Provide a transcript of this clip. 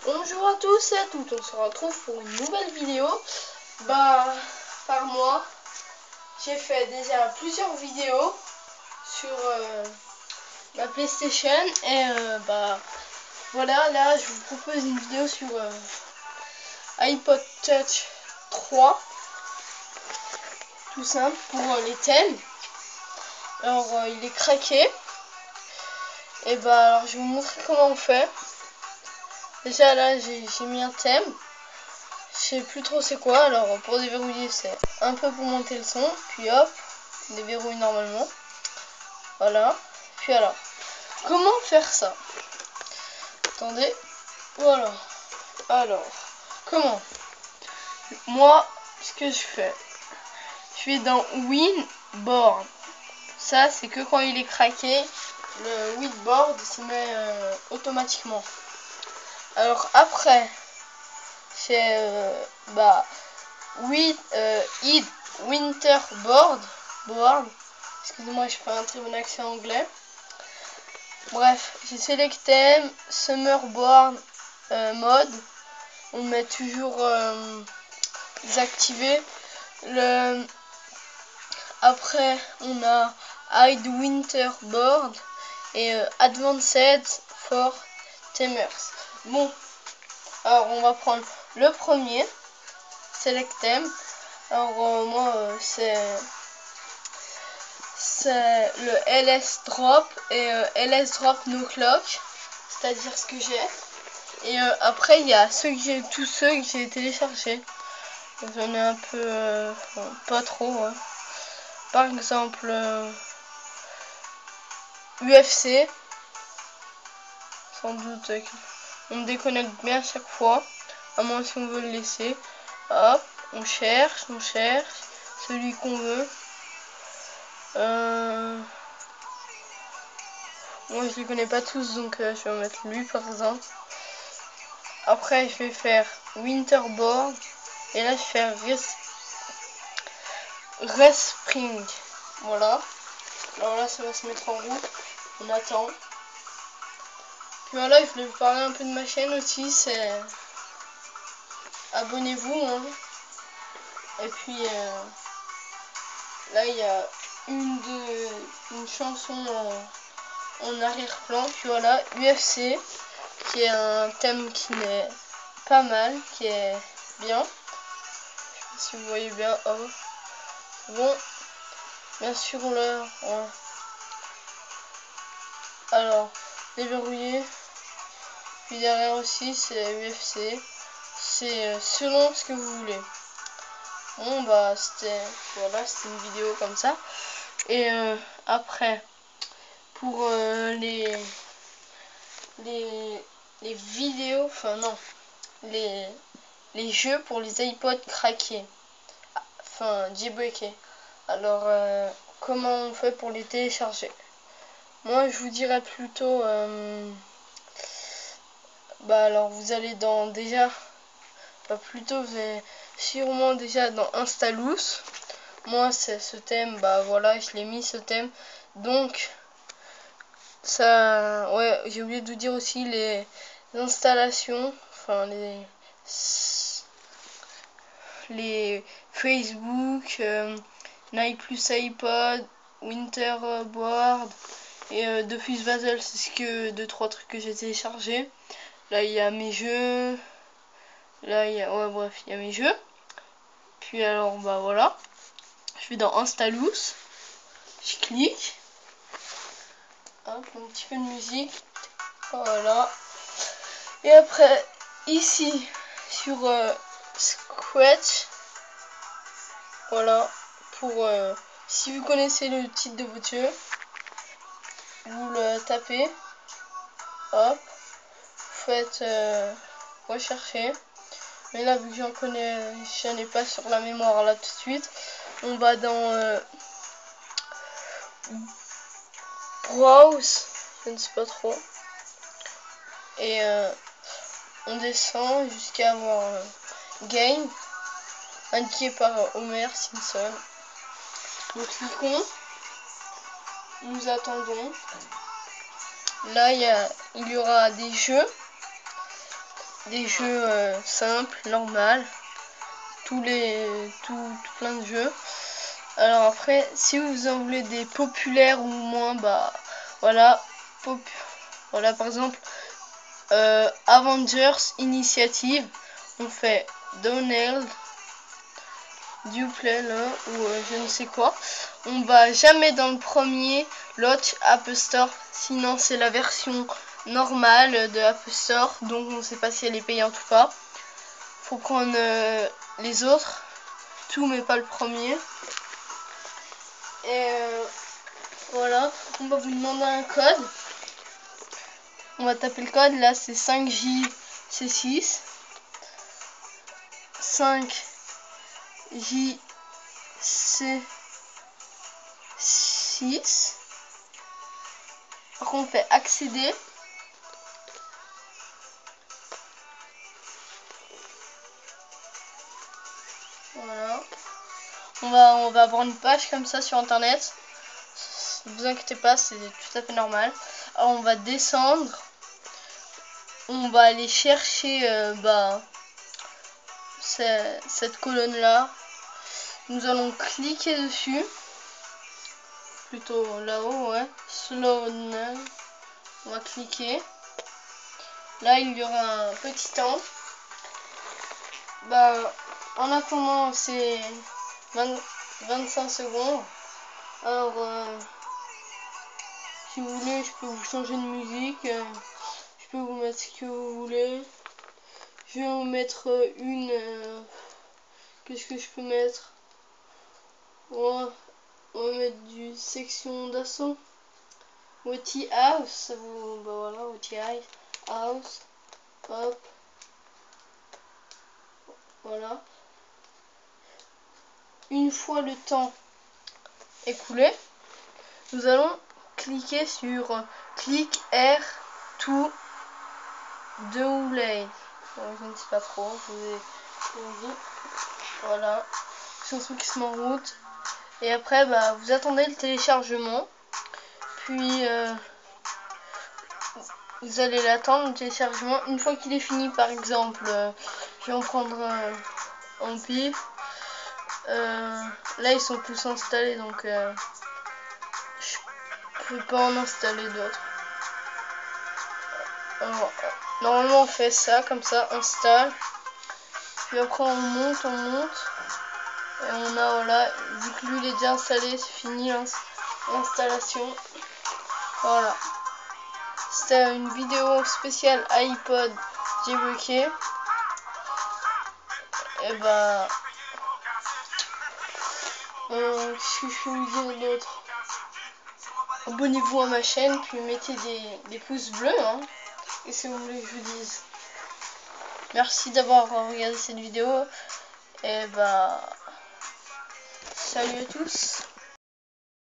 Bonjour à tous et à toutes, on se retrouve pour une nouvelle vidéo. Par moi, j'ai fait déjà plusieurs vidéos sur ma PlayStation et voilà, là je vous propose une vidéo sur iPod Touch 3, tout simple pour les thèmes. Alors il est craqué et alors je vais vous montrer comment on fait. Déjà là j'ai mis un thème. Je sais plus trop c'est quoi, alors pour déverrouiller c'est un peu pour monter le son, puis hop, déverrouille normalement. Voilà. Puis alors, comment faire ça? Attendez, voilà. Alors, comment? Moi, ce que je fais, je vais dans Winboard. Ça c'est que quand il est craqué, le Winboard se met automatiquement. Alors après, c'est Winterboard. Excusez-moi, je fais un très bon accent anglais. Bref, j'ai sélecté Summerboard mode. On met toujours désactivé. Après, on a Hide Winterboard et Advanced for Themers. Bon, alors on va prendre le premier. Select theme. Alors moi c'est le LS Drop et LS Drop No Clock, c'est-à-dire ce que j'ai. Et après il y a tous ceux que j'ai téléchargés. J'en ai un peu, pas trop. Hein. Par exemple UFC, sans doute on déconnecte bien à chaque fois, à moins si on veut le laisser. Hop, on cherche celui qu'on veut. Moi je les connais pas tous, donc je vais en mettre lui par exemple. Après je vais faire Winterboard et là je vais faire Respring. Voilà. Alors là ça va se mettre en route. On attend. Puis voilà, je voulais vous parler un peu de ma chaîne aussi, c'est abonnez-vous. Hein. Et puis là il y a une chanson en arrière-plan. Puis voilà, UFC, qui est un thème qui n'est pas mal, qui est bien. Je sais pas si vous voyez bien. Oh. Bon, bien sûr ouais. Alors, déverrouiller. Puis derrière aussi, c'est UFC. C'est selon ce que vous voulez. Bon, c'était une vidéo comme ça. Et après, pour les vidéos, enfin non, les jeux pour les iPods craqués, enfin jailbreakés. Alors comment on fait pour les télécharger? Moi je vous dirais plutôt alors vous allez dans vous allez sûrement déjà dans Installous. Moi c'est ce thème, voilà, je l'ai mis ce thème. Donc ça, ouais, j'ai oublié de vous dire aussi les installations, enfin les Facebook, Night Plus iPod, Winterboard et Dofus Basel, c'est deux trois trucs que j'ai téléchargé. Là il y a mes jeux, là il y a, ouais bref, il y a mes jeux. Puis alors voilà, je vais dans Installous, je clique, hop, un petit peu de musique, voilà. Et après ici sur Scratch, voilà, pour si vous connaissez le titre de votre jeu, vous le tapez, hop, vous faites rechercher. Mais là vu que j'en ai pas sur la mémoire là tout de suite, on va dans Browse, je ne sais pas trop, et on descend jusqu'à avoir Game, indiqué par Homer Simpson. Nous cliquons, nous attendons. Là il y aura des jeux. des jeux simples, normal, tout plein de jeux. Alors après, si vous en voulez des populaires ou moins, bah voilà, voilà par exemple Avengers Initiative, on fait Donald, Duplay là, ou je ne sais quoi. On va jamais dans le premier Lodge App Store, sinon c'est la version normale de App Store, donc on ne sait pas si elle est payante ou pas. Faut prendre les autres, tout mais pas le premier. Et voilà, on va vous demander un code. On va taper le code, là c'est 5JC6. 5JC6. Après on fait accéder. Voilà. On va avoir une page comme ça sur internet. Ne vous inquiétez pas, c'est tout à fait normal. Alors on va descendre. On va aller chercher cette colonne là. Nous allons cliquer dessus. Plutôt là-haut, ouais. Slow now. On va cliquer. Là il y aura un petit temps. En attendant c'est 25 secondes. Alors si vous voulez je peux vous changer de musique. Je peux vous mettre ce que vous voulez. Je vais vous mettre une... Qu'est-ce que je peux mettre? On va mettre du section d'assaut. OT House. Voilà, OT House. Hop. Voilà. Une fois le temps écoulé, nous allons cliquer sur Click Air to Download. Je ne sais pas trop, je vous ai dit. Voilà. Chanson qui se met en route. Et après, vous attendez le téléchargement. Puis, vous allez l'attendre, le téléchargement. Une fois qu'il est fini, par exemple, je vais en prendre un en pif. Là, ils sont tous installés, donc je peux pas en installer d'autres. Alors, normalement, on fait ça, comme ça, installe. Puis après, on monte. Et on a, voilà, vu que lui il est déjà installé, c'est fini l'installation. Voilà. C'était une vidéo spéciale iPod jailbreaké. Et qu'est-ce que je peux vous dire d'autre? Abonnez-vous à ma chaîne, puis mettez des pouces bleus, hein. Et si vous voulez que je vous dise. Merci d'avoir regardé cette vidéo. Et salut à tous.